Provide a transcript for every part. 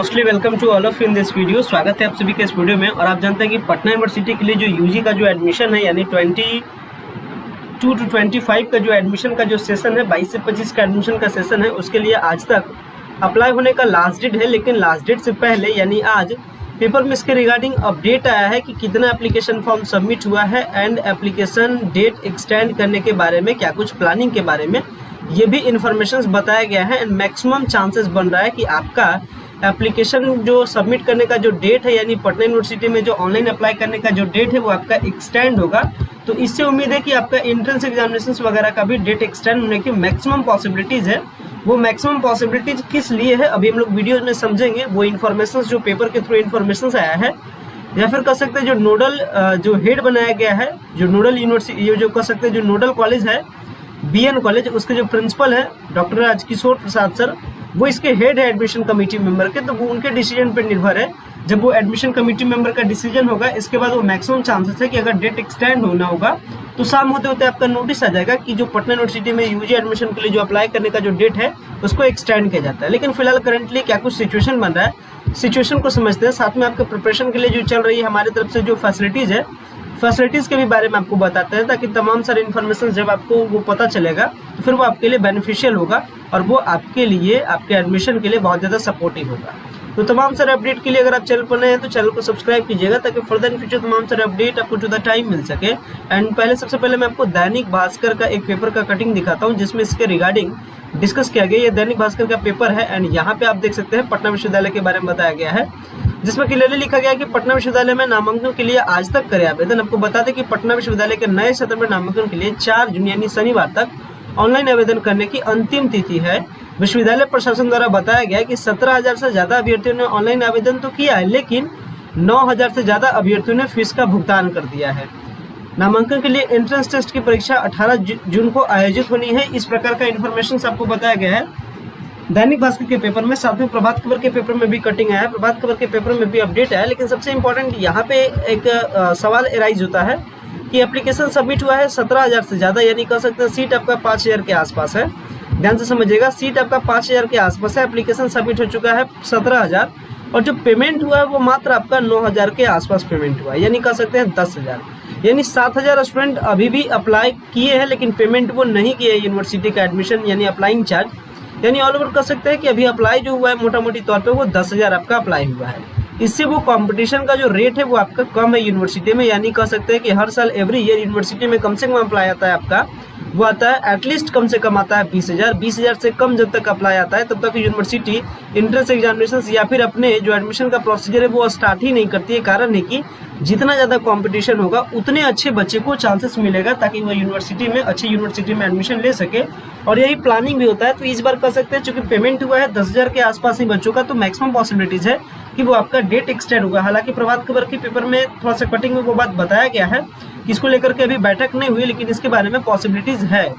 Mostly welcome to all of in this video. स्वागत है आप सभी के इस वीडियो में। और आप जानते हैं कि पटना यूनिवर्सिटी के लिए जो यूजी का जो एडमिशन है यानी 22 टू 25 का जो एडमिशन का जो सेशन है, 22 से 25 का एडमिशन का सेशन है, उसके लिए आज तक अप्लाई होने का लास्ट डेट है। लेकिन लास्ट डेट से पहले यानी आज पेपर में इसके रिगार्डिंग अपडेट आया है कि कितना एप्लीकेशन फॉर्म सबमिट हुआ है एंड एप्लीकेशन डेट एक्सटेंड करने के बारे में, क्या कुछ प्लानिंग के बारे में ये भी इन्फॉर्मेशन बताया गया है। एंड मैक्सिमम चांसेस बन रहा है कि आपका एप्लीकेशन जो सबमिट करने का जो डेट है यानी पटना यूनिवर्सिटी में जो ऑनलाइन अप्लाई करने का जो डेट है वो आपका एक्सटेंड होगा। तो इससे उम्मीद है कि आपका एंट्रेंस एग्जामिनेशंस वगैरह का भी डेट एक्सटेंड होने की मैक्सिमम पॉसिबिलिटीज़ है। वो मैक्सिमम पॉसिबिलिटीज किस लिए है अभी हम लोग वीडियो में समझेंगे। वो इन्फॉर्मेशन जो पेपर के थ्रू इन्फॉर्मेशन आया है या फिर कह सकते हैं जो नोडल जो हेड बनाया गया है, जो नोडल यूनिवर्सिटी, ये जो कह सकते हैं जो नोडल कॉलेज है बीएन कॉलेज, उसके जो प्रिंसिपल है डॉक्टर राजकिशोर प्रसाद सर, वो इसके हेड है एडमिशन कमेटी मेंबर के। तो वो उनके डिसीजन पर निर्भर है। जब वो एडमिशन कमेटी मेंबर का डिसीजन होगा इसके बाद वो मैक्सिमम चांसेस है कि अगर डेट एक्सटेंड होना होगा तो शाम होते होते आपका नोटिस आ जाएगा कि जो पटना यूनिवर्सिटी में यूजी एडमिशन के लिए जो अप्लाई करने का जो डेट है उसको एक्सटेंड किया जाता है। लेकिन फिलहाल करंटली क्या कुछ सिचुएशन बन रहा है, सिचुएशन को समझते हैं, साथ में आपके प्रिपरेशन के लिए जो चल रही है हमारी तरफ से जो फैसिलिटीज़ है, फैसिलिटीज़ के भी बारे में आपको बताते हैं, ताकि तमाम सारे इन्फॉर्मेशन जब आपको वो पता चलेगा तो फिर वो आपके लिए बेनिफिशियल होगा और वो आपके लिए, आपके एडमिशन के लिए बहुत ज़्यादा सपोर्टिव होगा। तो तमाम सारे अपडेट के लिए अगर आप चैनल पर नए हैं तो चैनल को सब्सक्राइब कीजिएगा, ताकि फर्दर इन फ्यूचर तमाम सारे अपडेट आपको टू द टाइम मिल सके। एंड पहले सबसे पहले मैं आपको दैनिक भास्कर का एक पेपर का कटिंग दिखाता हूँ जिसमें इसके रिगार्डिंग डिस्कस किया गया। ये दैनिक भास्कर का पेपर है एंड यहाँ पे आप देख सकते हैं पटना विश्वविद्यालय के बारे में बताया गया है, जिसमें क्लियरली लिखा गया है कि पटना विश्वविद्यालय में नामांकन के लिए आज तक करें आवेदन। आपको बता दें कि पटना विश्वविद्यालय के नए सत्र में नामांकन के लिए 4 जून यानी शनिवार तक ऑनलाइन आवेदन करने की अंतिम तिथि है। विश्वविद्यालय प्रशासन द्वारा बताया गया है कि 17,000 से ज़्यादा अभ्यर्थियों ने ऑनलाइन आवेदन तो किया है, लेकिन 9,000 से ज़्यादा अभ्यर्थियों ने फीस का भुगतान कर दिया है। नामांकन के लिए एंट्रेंस टेस्ट की परीक्षा 18 जून को आयोजित होनी है। इस प्रकार का इन्फॉर्मेशन आपको बताया गया है दैनिक भास्कर के पेपर में। साथ में प्रभात खबर के पेपर में भी कटिंग आया है, प्रभात खबर के पेपर में भी अपडेट आया। लेकिन सबसे इंपॉर्टेंट यहाँ पे एक सवाल एराइज होता है कि एप्लीकेशन सबमिट हुआ है 17,000 से ज़्यादा, यानी कह सकते हैं सीट आपका 5,000 के आसपास है। ध्यान से समझिएगा, सीट आपका 5,000 के आसपास है, एप्लीकेशन सबमिट हो चुका है 17,000 और जो पेमेंट हुआ है वो मात्र आपका 9,000 के आसपास पेमेंट हुआ है, यानी कह सकते हैं 10,000, यानी 7,000 स्टूडेंट अभी भी अप्लाई किए हैं लेकिन पेमेंट वो नहीं किए यूनिवर्सिटी का एडमिशन यानी अप्लाइंग चार्ज, यानी ऑल ओवर कह सकते हैं कि अभी अप्लाई जो हुआ है मोटा मोटी तौर पे वो 10,000 आपका अप्लाई हुआ है। इससे वो कंपटीशन का जो रेट है वो आपका कम है यूनिवर्सिटी में, यानी कह सकते हैं कि हर साल एवरी ईयर यूनिवर्सिटी में कम से कम अप्लाई आता है आपका, वो आता है एटलीस्ट कम से कम आता है 20,000 से कम जब तक अप्लाई आता है तब तक यूनिवर्सिटी एंट्रेंस एग्जामिनेशन या फिर अपने जो एडमिशन का प्रोसीजर है वो स्टार्ट ही नहीं करती है। कारण है कि जितना ज़्यादा कंपटीशन होगा उतने अच्छे बच्चे को चांसेस मिलेगा ताकि वो यूनिवर्सिटी में, अच्छी यूनिवर्सिटी में एडमिशन ले सके, और यही प्लानिंग भी होता है। तो इस बार कह सकते हैं चूँकि पेमेंट हुआ है 10,000 के आसपास ही बच्चों का, तो मैक्सिमम पॉसिबिलिटीज़ है कि वो आपका डेट एक्सटेंड होगा। हालांकि प्रभात खबर के पेपर में थोड़ा सा कटिंग में वो बात बताया गया है कि इसको लेकर के अभी बैठक नहीं हुई, लेकिन इसके बारे में पॉसिबिलिटीज़ है।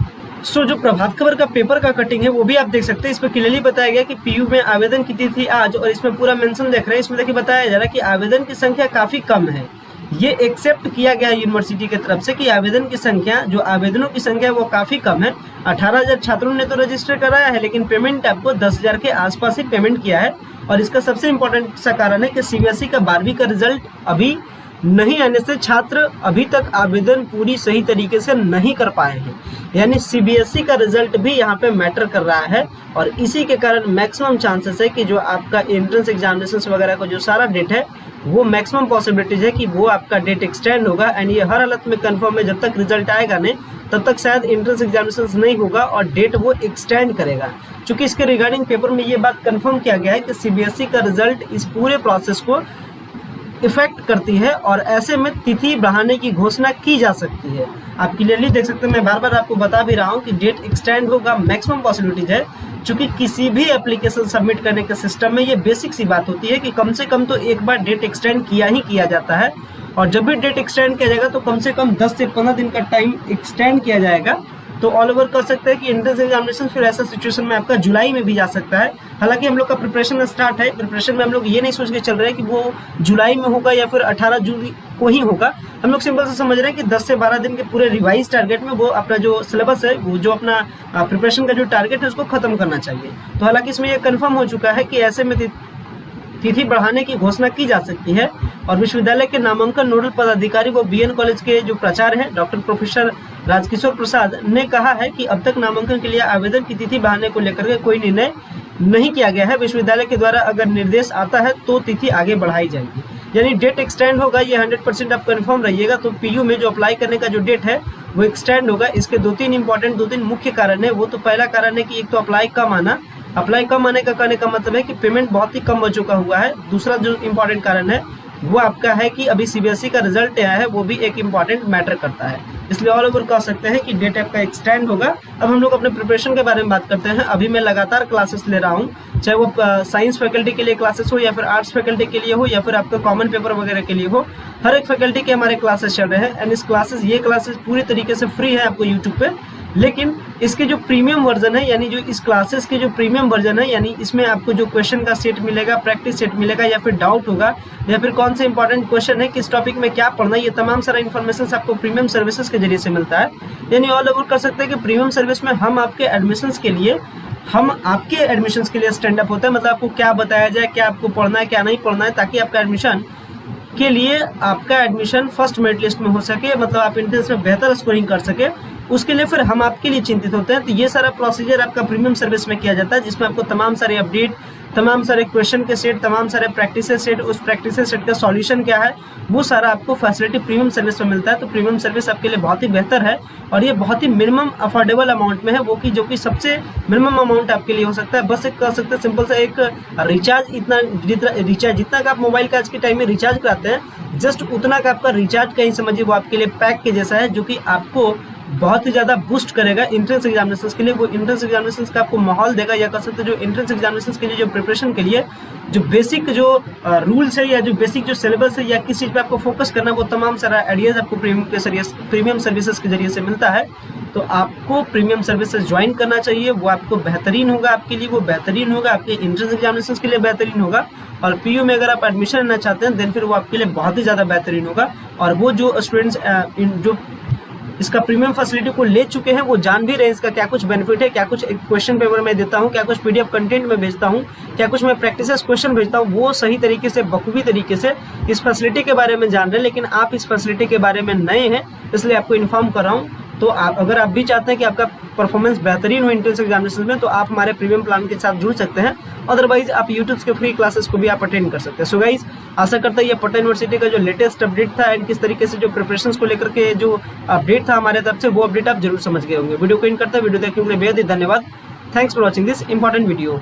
सो जो प्रभात खबर का पेपर का कटिंग है वो भी आप देख सकते हैं। इसमें क्लियरली बताया गया कि पीयू में आवेदन की तिथि आज, और इसमें पूरा मेंशन देख रहे हैं, इसमें देखिए बताया जा रहा है कि आवेदन की संख्या काफ़ी कम है। ये एक्सेप्ट किया गया है यूनिवर्सिटी की तरफ से कि आवेदन की संख्या, जो आवेदनों की संख्या वो काफ़ी कम है। 18,000 छात्रों ने तो रजिस्टर कराया है लेकिन पेमेंट आपको 10,000 के आसपास ही पेमेंट किया है। और इसका सबसे इम्पोर्टेंट सा कारण है कि सीबीएसई का 12वीं का रिजल्ट अभी नहीं आने से छात्र अभी तक आवेदन पूरी सही तरीके से नहीं कर पाए हैं, यानी सीबीएसई का रिजल्ट भी यहाँ पे मैटर कर रहा है। और इसी के कारण मैक्सिमम चांसेस है कि जो आपका एंट्रेंस एग्जामिनेशन वगैरह का जो सारा डेट है वो मैक्सिमम पॉसिबिलिटीज है कि वो आपका डेट एक्सटेंड होगा। एंड ये हर हालत में कंफर्म है, जब तक रिजल्ट आएगा नहीं तब तक शायद एंट्रेंस एग्जामिनेशन नहीं होगा और डेट वो एक्सटेंड करेगा। चूँकि इसके रिगार्डिंग पेपर में ये बात कंफर्म किया गया है कि सीबीएसई का रिजल्ट इस पूरे प्रोसेस को इफेक्ट करती है और ऐसे में तिथि बढ़ाने की घोषणा की जा सकती है। आप क्लियरली देख सकते हैं, मैं बार बार आपको बता भी रहा हूँ कि डेट एक्सटेंड होगा, मैक्सिमम पॉसिबिलिटीज है। चूँकि किसी भी एप्लीकेशन सबमिट करने के सिस्टम में ये बेसिक सी बात होती है कि कम से कम तो एक बार डेट एक्सटेंड किया ही किया जाता है, और जब भी डेट एक्सटेंड किया जाएगा तो कम से कम 10 से 15 दिन का टाइम एक्सटेंड किया जाएगा। तो ऑल ओवर कर सकते हैं कि एंट्रेंस एग्जामिनेशन फिर ऐसा सिचुएशन में आपका जुलाई में भी जा सकता है। हालांकि हम लोग का प्रिपरेशन स्टार्ट है, प्रिपरेशन में हम लोग ये नहीं सोच के चल रहे हैं कि वो जुलाई में होगा या फिर 18 जून को ही होगा। हम लोग सिंपल से समझ रहे हैं कि 10 से 12 दिन के पूरे रिवाइज टारगेट में वो अपना जो सिलेबस है, वो जो अपना प्रिपरेशन का जो टारगेट है उसको खत्म करना चाहिए। तो हालांकि इसमें यह कन्फर्म हो चुका है कि ऐसे में तिथि बढ़ाने की घोषणा की जा सकती है। और विश्वविद्यालय के नामांकन नोडल पदाधिकारी व बीएन कॉलेज के जो प्राचार्य हैं डॉक्टर प्रोफेसर राजकिशोर प्रसाद ने कहा है कि अब तक नामांकन के लिए आवेदन की तिथि बढ़ाने को लेकर के कोई निर्णय नहीं किया गया है। विश्वविद्यालय के द्वारा अगर निर्देश आता है तो तिथि आगे बढ़ाई जाएगी, यानी डेट एक्सटेंड होगा, ये 100% आप कन्फर्म रहिएगा। तो पीयू में जो अप्लाई करने का जो डेट है वो एक्सटेंड होगा। इसके दो तीन मुख्य कारण है। वो तो पहला कारण है कि एक तो अप्लाई कम आने का कहने का मतलब है कि पेमेंट बहुत ही कम बच्चों का हुआ है। दूसरा जो इम्पोर्टेंट कारण है वो आपका है कि अभी सीबीएसई का रिजल्ट आया है, वो भी एक इम्पॉर्टेंट मैटर करता है। इसलिए ऑल ओवर कह सकते हैं कि डेट आपका एक्सटेंड होगा। अब हम लोग अपने प्रिपरेशन के बारे में बात करते हैं। अभी मैं लगातार क्लासेस ले रहा हूँ, चाहे वो साइंस फैकल्टी के लिए क्लासेस हो या फिर आर्ट्स फैकल्टी के लिए हो या फिर आपका कॉमन पेपर वगैरह के लिए हो, हर एक फैकल्टी के हमारे क्लासेस चल रहे हैं। एंड ये क्लासेस पूरी तरीके से फ्री है आपको यूट्यूब पे। लेकिन इसके जो प्रीमियम वर्जन है, यानी जो इस क्लासेस के जो प्रीमियम वर्जन है, यानी इसमें आपको जो क्वेश्चन का सेट मिलेगा, प्रैक्टिस सेट मिलेगा, या फिर डाउट होगा, या फिर कौन से इंपॉर्टेंट क्वेश्चन है, किस टॉपिक में क्या पढ़ना है, ये तमाम सारा इन्फॉर्मेशन आपको प्रीमियम सर्विसेज के जरिए से मिलता है। यानी ऑल ओवर कर सकते हैं कि प्रीमियम सर्विस में हम आपके एडमिशन्स के लिए स्टैंड अप होता है। मतलब आपको क्या बताया जाए, क्या आपको पढ़ना है, क्या नहीं पढ़ना है, ताकि आपका एडमिशन के लिए आपका एडमिशन फर्स्ट मेरिट लिस्ट में हो सके, मतलब आप एंट्रेंस में बेहतर स्कोरिंग कर सके। उसके लिए फिर हम आपके लिए चिंतित होते हैं। तो ये सारा प्रोसीजर आपका प्रीमियम सर्विस में किया जाता है, जिसमें आपको तमाम सारे अपडेट, तमाम सारे क्वेश्चन के सेट, तमाम सारे प्रैक्टिस सेट, उस प्रैक्टिस सेट का सॉल्यूशन क्या है, वो सारा आपको फैसिलिटी प्रीमियम सर्विस में मिलता है। तो प्रीमियम सर्विस आपके लिए बहुत ही बेहतर है और ये बहुत ही मिनिमम अफोर्डेबल अमाउंट में है, वो कि जो कि सबसे मिनिमम अमाउंट आपके लिए हो सकता है। बस एक कर सकते हैं सिंपल सा एक रिचार्ज जितना का आप मोबाइल का आज के टाइम में रिचार्ज कराते हैं, जस्ट उतना का आपका रिचार्ज कहीं समझिए वो आपके लिए पैक के जैसा है, जो कि आपको बहुत ही ज़्यादा बूस्ट करेगा एंट्रेंस एग्जामिनेशंस के लिए। वो एंट्रेंस एग्जामिनेशंस का आपको माहौल देगा, या कर सकते जो एंट्रेंस एग्जामिनेशंस के लिए जो प्रिपरेशन के लिए जो बेसिक जो रूल्स है या जो बेसिक जो सिलेबस है या किस चीज़ पे आपको फोकस करना है, वो तमाम सारा आइडियाज़ आपको प्रीमियम सर्विसेज के जरिए से मिलता है। तो आपको प्रीमियम सर्विसेज ज्वाइन करना चाहिए। वो आपको बेहतरीन होगा, आपके लिए वो बेहतरीन होगा, आपके एंट्रेंस एग्जामिनेशंस के लिए बेहतरीन होगा। और पीयू में अगर आप एडमिशन लेना चाहते हैं देन फिर वो आपके लिए बहुत ही ज़्यादा बेहतरीन होगा। और वो जो स्टूडेंट्स जो इसका प्रीमियम फैसिलिटी को ले चुके हैं वो जान भी रहे हैं इसका क्या कुछ बेनिफिट है, क्या कुछ क्वेश्चन पेपर में देता हूँ, क्या कुछ पीडीएफ कंटेंट में भेजता हूँ, क्या कुछ मैं प्रैक्टिस क्वेश्चन भेजता हूँ, वो सही तरीके से बखूबी तरीके से इस फैसिलिटी के बारे में जान रहे हैं। लेकिन आप इस फैसिलिटी के बारे में नए हैं, इसलिए आपको इन्फॉर्म कर रहा हूँ। तो अगर आप भी चाहते हैं कि आपका परफॉर्मेंस बेहतरीन हो एंट्रेंस एग्जामिनेशन में, तो आप हमारे प्रीमियम प्लान के साथ जुड़ सकते हैं। अदरवाइज आप यूट्यूब के फ्री क्लासेस को भी आप अटेंड कर सकते हैं। सो गाइज, आशा करता है ये पटना यूनिवर्सिटी का जो लेटेस्ट अपडेट था एंड किस तरीके से जो प्रिपरेशन को लेकर के जो अपडेट था हमारे तरफ से, वो अपडेट आप जरूर समझ गए होंगे। वीडियो को इन करते हैं, वीडियो देखने के लिए बेहद ही धन्यवाद। Thanks for watching this important video.